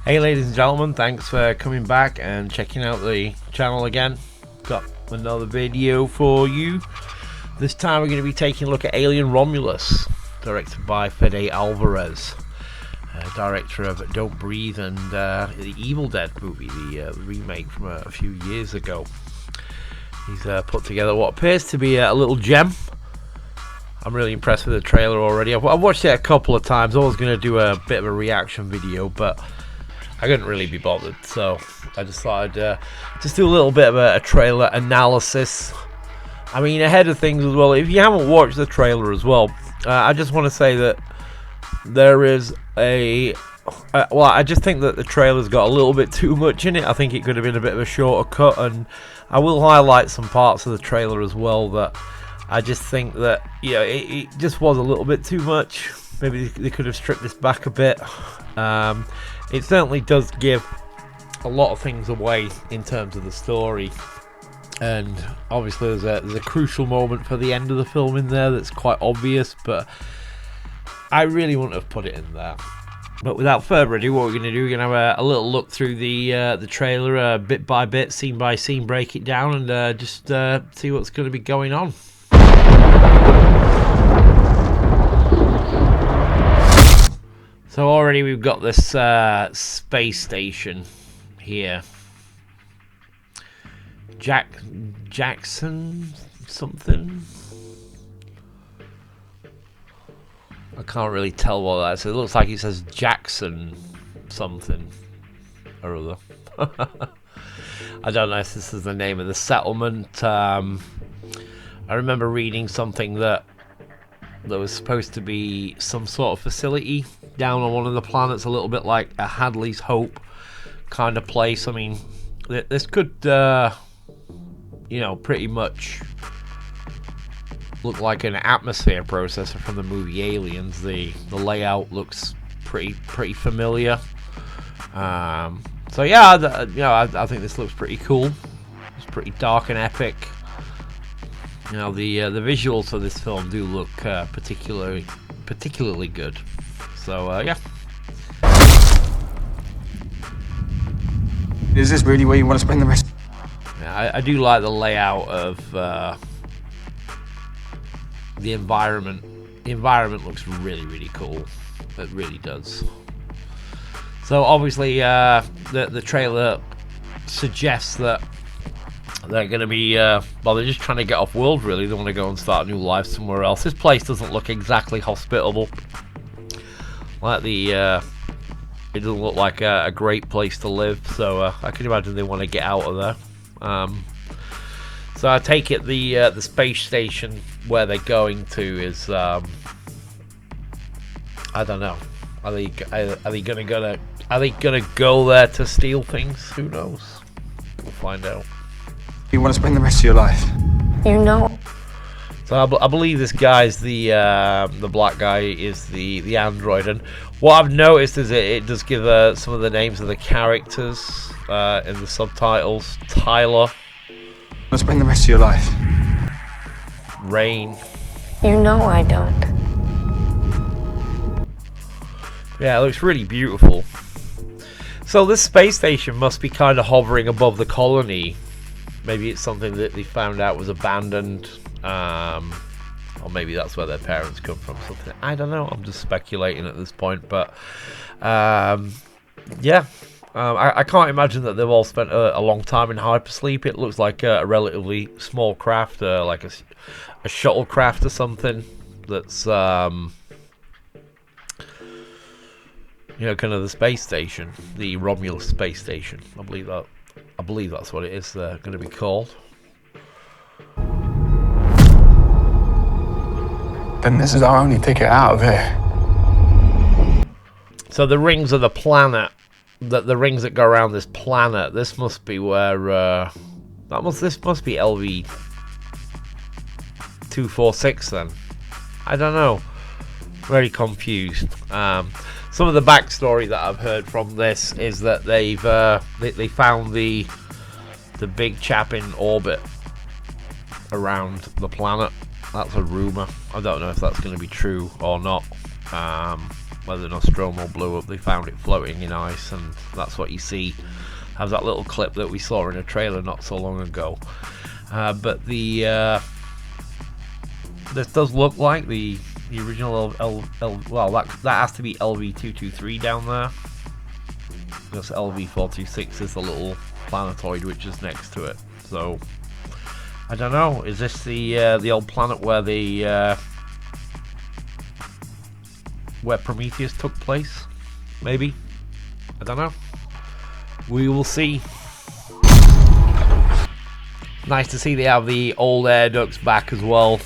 Hey ladies and gentlemen, thanks for coming back and checking out the channel again. Got another video for you. This time we're going to be taking a look at Alien Romulus, directed by Fede Alvarez, director of Don't Breathe and the Evil Dead movie, the remake from a few years ago. He's put together what appears to be a little gem. I'm really impressed with the trailer already. I've watched it a couple of times. I was going to do a bit of a reaction video, but I couldn't really be bothered, so I just thought I'd just do a little bit of a trailer analysis. I mean, ahead of things as well, if you haven't watched the trailer as well, I just want to say that there is well, I just think that the trailer's got a little bit too much in it. I think it could have been a bit of a shorter cut, and I will highlight some parts of the trailer as well that I just think that, yeah, it just was a little bit too much. Maybe they could have stripped this back a bit. It certainly does give a lot of things away in terms of the story, and obviously there's a crucial moment for the end of the film in there that's quite obvious, but I really wouldn't have put it in there. But without further ado, what we're going to do, we're going to have a little look through the trailer, bit by bit, scene by scene, break it down, and just see what's going to be going on. So already we've got this space station here. Jackson something? I can't really tell what that is. It looks like it says Jackson something or other. I don't know if this is the name of the settlement. I remember reading something that there was supposed to be some sort of facility down on one of the planets, a little bit like a Hadley's Hope kind of place. I mean, this could, you know, pretty much look like an atmosphere processor from the movie Aliens. The layout looks pretty familiar. So yeah, you know, I think this looks pretty cool. It's pretty dark and epic. You know, the visuals for this film do look particularly good. So yeah. Is this really where you want to spend the rest? Yeah, I do like the layout of the environment. The environment looks really cool. It really does. So obviously, the trailer suggests that they're going to be, well, they're just trying to get off world, really. They want to go and start a new life somewhere else. This place doesn't look exactly hospitable. Like it doesn't look like a great place to live, so I can imagine they want to get out of there. So I take it the space station where they're going to is, I don't know. Are they gonna go there to steal things? Who knows? We'll find out. You want to spend the rest of your life? You know. So I believe this guy's the black guy is the android, and what I've noticed is it does give some of the names of the characters in the subtitles. Tyler. You want to spend the rest of your life? Rain. You know I don't. Yeah, it looks really beautiful. So this space station must be kind of hovering above the colony. Maybe it's something that they found out was abandoned, or maybe that's where their parents come from. Something, I don't know. I'm just speculating at this point, but yeah, I can't imagine that they've all spent a long time in hypersleep. It looks like a relatively small craft, like a shuttlecraft or something. That's you know, kind of the space station, the Romulus space station. I believe that's what it is. Going to be called. Then this is our only ticket out of here. So the rings of the planet, the rings that go around this planet. This must be where this must be LV-246 then. I don't know. Very confused. Some of the backstory that I've heard from this is that they found the big chap in orbit around the planet. That's a rumor. I don't know if that's going to be true or not. where the Nostromo blew up. They found it floating in ice, and that's what you see. Has that little clip that we saw in a trailer not so long ago. But the this does look like the original well, that has to be LV-223 down there. Because LV-426 is the little planetoid which is next to it. So I don't know. Is this the old planet where where Prometheus took place? Maybe. I don't know. We will see. Nice to see they have the old air ducts back as well.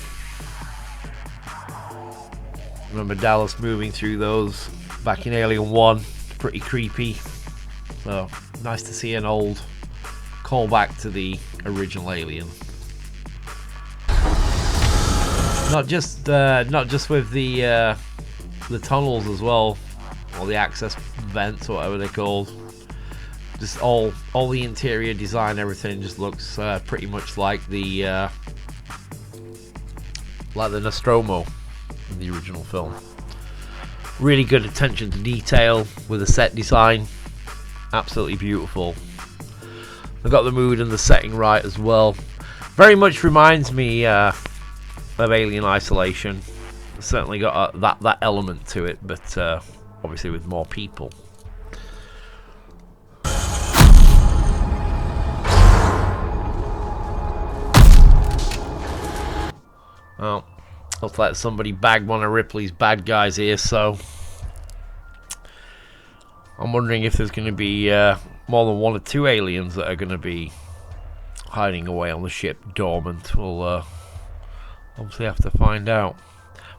Remember Dallas moving through those back in Alien 1. Pretty creepy. So nice to see an old callback to the original Alien. Not just with the tunnels as well, or the access vents or whatever they're called. Just all the interior design, everything just looks pretty much like the Nostromo in the original film. Really good attention to detail with the set design. Absolutely beautiful. They've got the mood and the setting right as well. Very much reminds me of Alien Isolation. It's certainly got that element to it, but obviously with more people. Well, looks like somebody bagged one of Ripley's bad guys here, so I'm wondering if there's going to be more than one or two aliens that are going to be hiding away on the ship dormant. We'll obviously have to find out.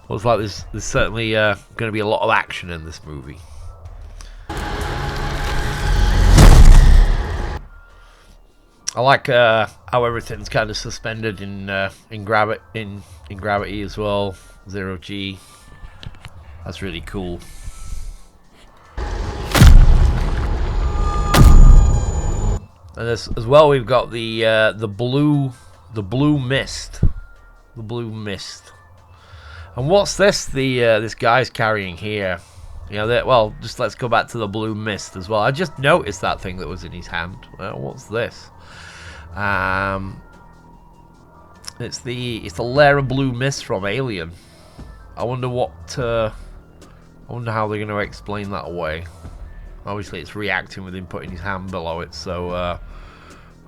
Looks like there's certainly going to be a lot of action in this movie. I like how everything's kind of suspended in gravity as well. 0G. That's really cool. And as well, we've got the blue mist. The blue mist. And what's this? This guy's carrying here. You know, well, just let's go back to the blue mist as well. I just noticed that thing that was in his hand. What's this? It's the layer of blue mist from Alien. I wonder how they're going to explain that away. Obviously, it's reacting with him putting his hand below it. So I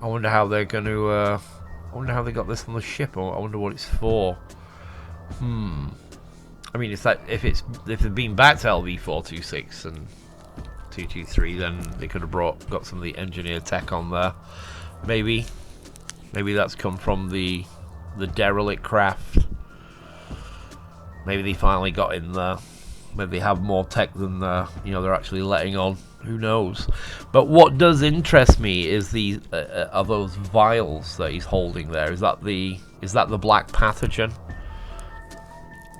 wonder how they're going to. I wonder how they got this on the ship. Or I wonder what it's for. I mean, if they've been back to LV-426 and 223, then they could have got some of the engineer tech on there. Maybe that's come from the derelict craft. Maybe they finally got in there. Maybe they have more tech than they're actually letting on. Who knows? But what does interest me is are those vials that he's holding there. Is that the black pathogen?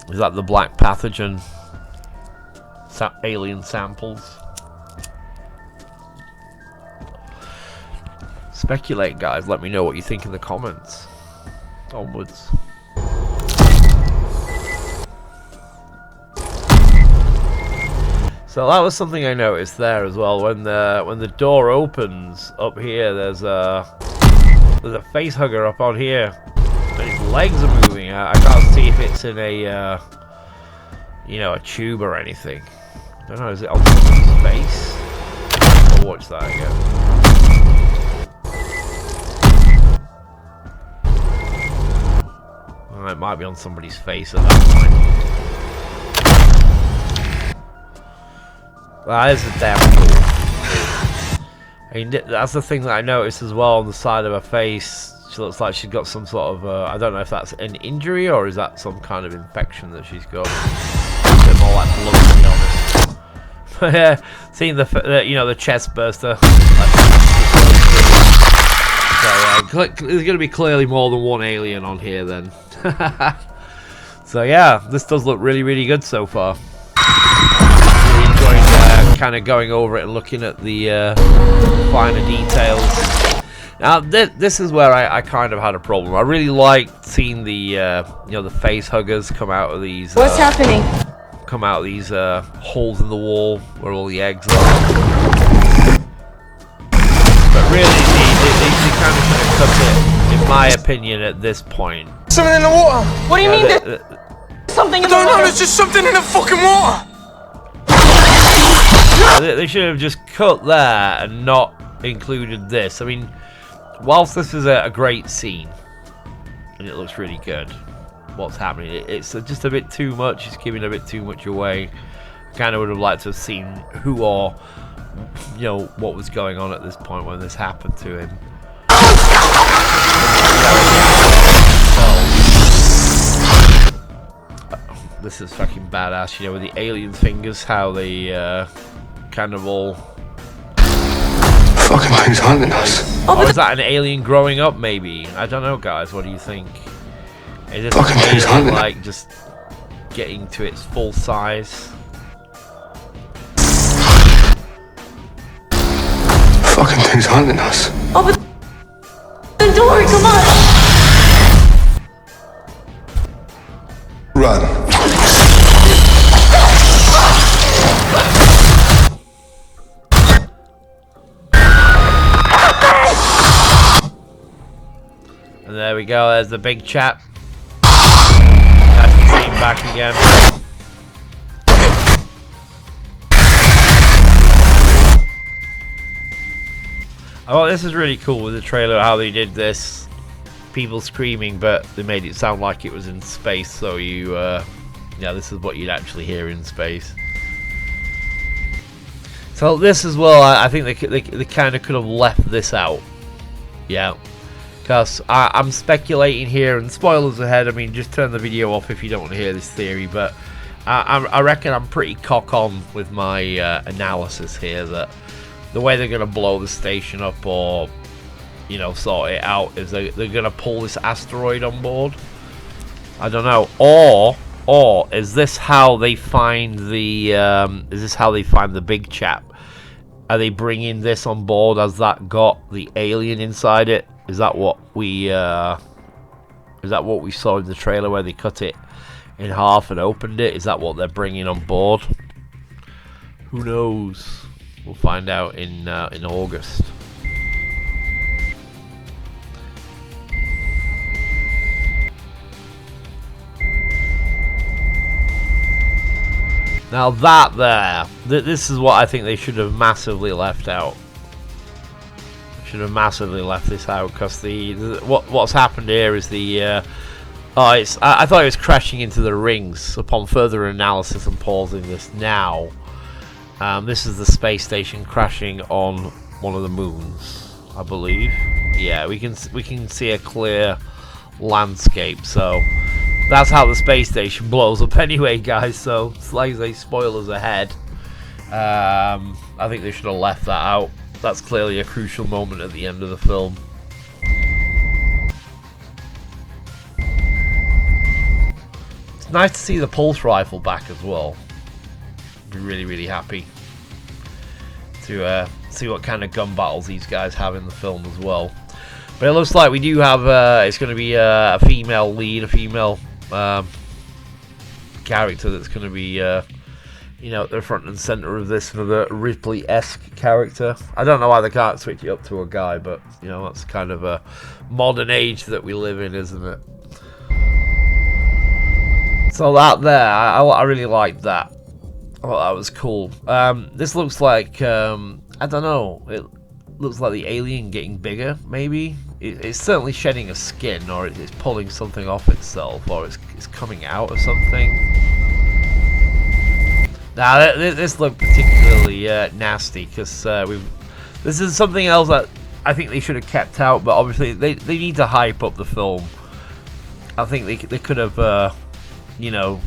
Is that the black pathogen alien samples? Speculate, guys. Let me know what you think in the comments. Onwards. So that was something I noticed there as well. When the door opens up here, there's a face hugger up on here, and his legs are moving. I can't see if it's in a a tube or anything. I don't know. Is it on somebody's face? I'll watch that again. It might be on somebody's face at that point. That is a damn cool. I mean, that's the thing that I noticed as well on the side of her face. She looks like she's got some sort of I don't know if that's an injury or is that some kind of infection that she's got. A bit more like blood, to be honest. But yeah, seeing the chest burster. So there's going to be clearly more than one alien on here then. So yeah, this does look really, really good so far. Really enjoying kind of going over it and looking at the finer details. Now this is where I kind of had a problem. I really liked seeing the the face huggers come out of these. What's happening? come out of these holes in the wall where all the eggs are. But really, they kind of cut it, in my opinion, at this point. Something in the water. What do you mean there's something in the water? I don't know, there's just something in the fucking water. They should have just cut there and not included this. I mean, whilst this is a great scene, and it looks really good, what's happening, it's just a bit too much. It's giving a bit too much away. I kind of would have liked to have seen who or, you know, what was going on at this point when this happened to him. This is fucking badass, you know, with the alien fingers, how they kind of all... Fucking thing's hunting us. Oh, is that an alien growing up, maybe? I don't know, guys. What do you think? Is this Fucking thing's alien, hunting. like, just getting to its full size? Fucking thing's hunting us. Open the door, come on! Run. And there we go, there's the big chap. Nice to see him back again. Oh, this is really cool with the trailer, how they did this. People screaming, but they made it sound like it was in space, so you, yeah, this is what you'd actually hear in space. So this as well, I think they kind of could have left this out. Yeah. Because I'm speculating here, and spoilers ahead, I mean, just turn the video off if you don't want to hear this theory, but I reckon I'm pretty cock on with my analysis here, that the way they're going to blow the station up or, you know, sort it out is they're going to pull this asteroid on board. I don't know. Or is this how they find the, big chap? Are they bringing this on board as that got the alien inside it? Is that what we saw in the trailer where they cut it in half and opened it? Is that what they're bringing on board? Who knows? We'll find out in August. Now that there, this is what I think they should have massively left out. Should have massively left this out, because what's happened here is I thought it was crashing into the rings. Upon further analysis and pausing this now, this is the space station crashing on one of the moons, I believe. Yeah, we can see a clear landscape. So that's how the space station blows up anyway, guys. So it's like I say, spoilers ahead. I think they should have left that out. That's clearly a crucial moment at the end of the film. It's nice to see the pulse rifle back as well. Be really, really happy to see what kind of gun battles these guys have in the film as well. But it looks like we do have, it's going to be a female lead, a female character that's going to be, you know, at the front and center of this, another Ripley-esque character. I don't know why they can't switch it up to a guy, but, you know, that's kind of a modern age that we live in, isn't it? So that there, I really liked that. I thought that was cool. This looks like, I don't know, it looks like the alien getting bigger, maybe? It's certainly shedding a skin, or it's pulling something off itself, or it's coming out of something. Now, this looked particularly nasty, because this is something else that I think they should have kept out, but obviously they need to hype up the film. I think they could have, you know,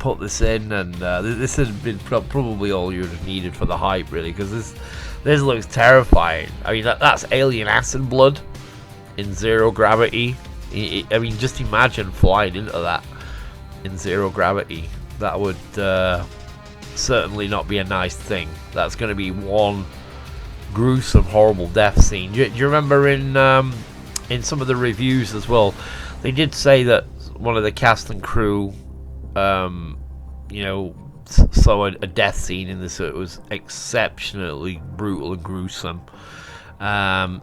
put this in, and this has been probably all you'd have needed for the hype, really, because this looks terrifying. I mean, that's alien acid blood in zero gravity. I mean, just imagine flying into that in zero gravity. That would certainly not be a nice thing. That's going to be one gruesome, horrible death scene. Do you remember in some of the reviews as well, they did say that one of the cast and crew you know, saw a death scene in this, so it was exceptionally brutal and gruesome.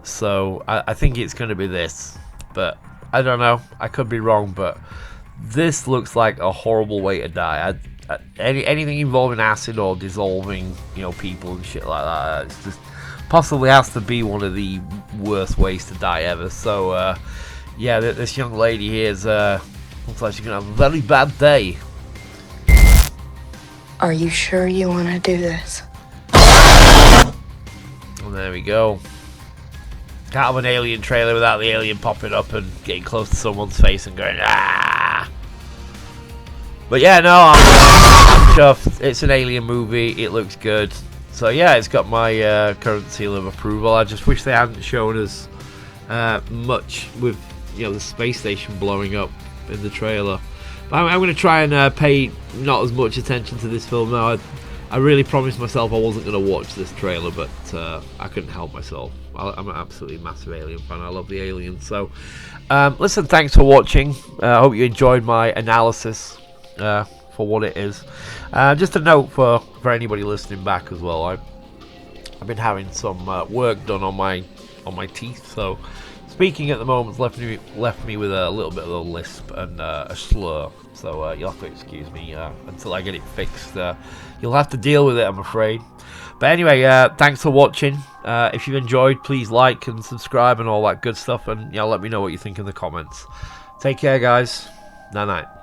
So I think it's going to be this, but I don't know. I could be wrong, but this looks like a horrible way to die. Anything involving acid or dissolving, you know, people and shit like that, it's just possibly has to be one of the worst ways to die ever. So yeah, this young lady here is looks like she's gonna have a very bad day. Are you sure you want to do this? And there we go. Can't have an Alien trailer without the alien popping up and getting close to someone's face and going, ah! But yeah, no, I'm chuffed. It's an Alien movie. It looks good. So yeah, it's got my current seal of approval. I just wish they hadn't shown us much with, you know, the space station blowing up in the trailer. But I'm going to try and pay not as much attention to this film now. I really promised myself I wasn't going to watch this trailer, but I couldn't help myself. I'm an absolutely massive Alien fan. I love the Aliens. So, listen, thanks for watching. I hope you enjoyed my analysis for what it is. Just a note for anybody listening back as well. I've been having some work done on my teeth, so speaking at the moment left me with a little bit of a lisp and a slur. So you'll have to excuse me until I get it fixed. You'll have to deal with it, I'm afraid. But anyway, thanks for watching. If you've enjoyed, please like and subscribe and all that good stuff, and let me know what you think in the comments. Take care, guys. Night night.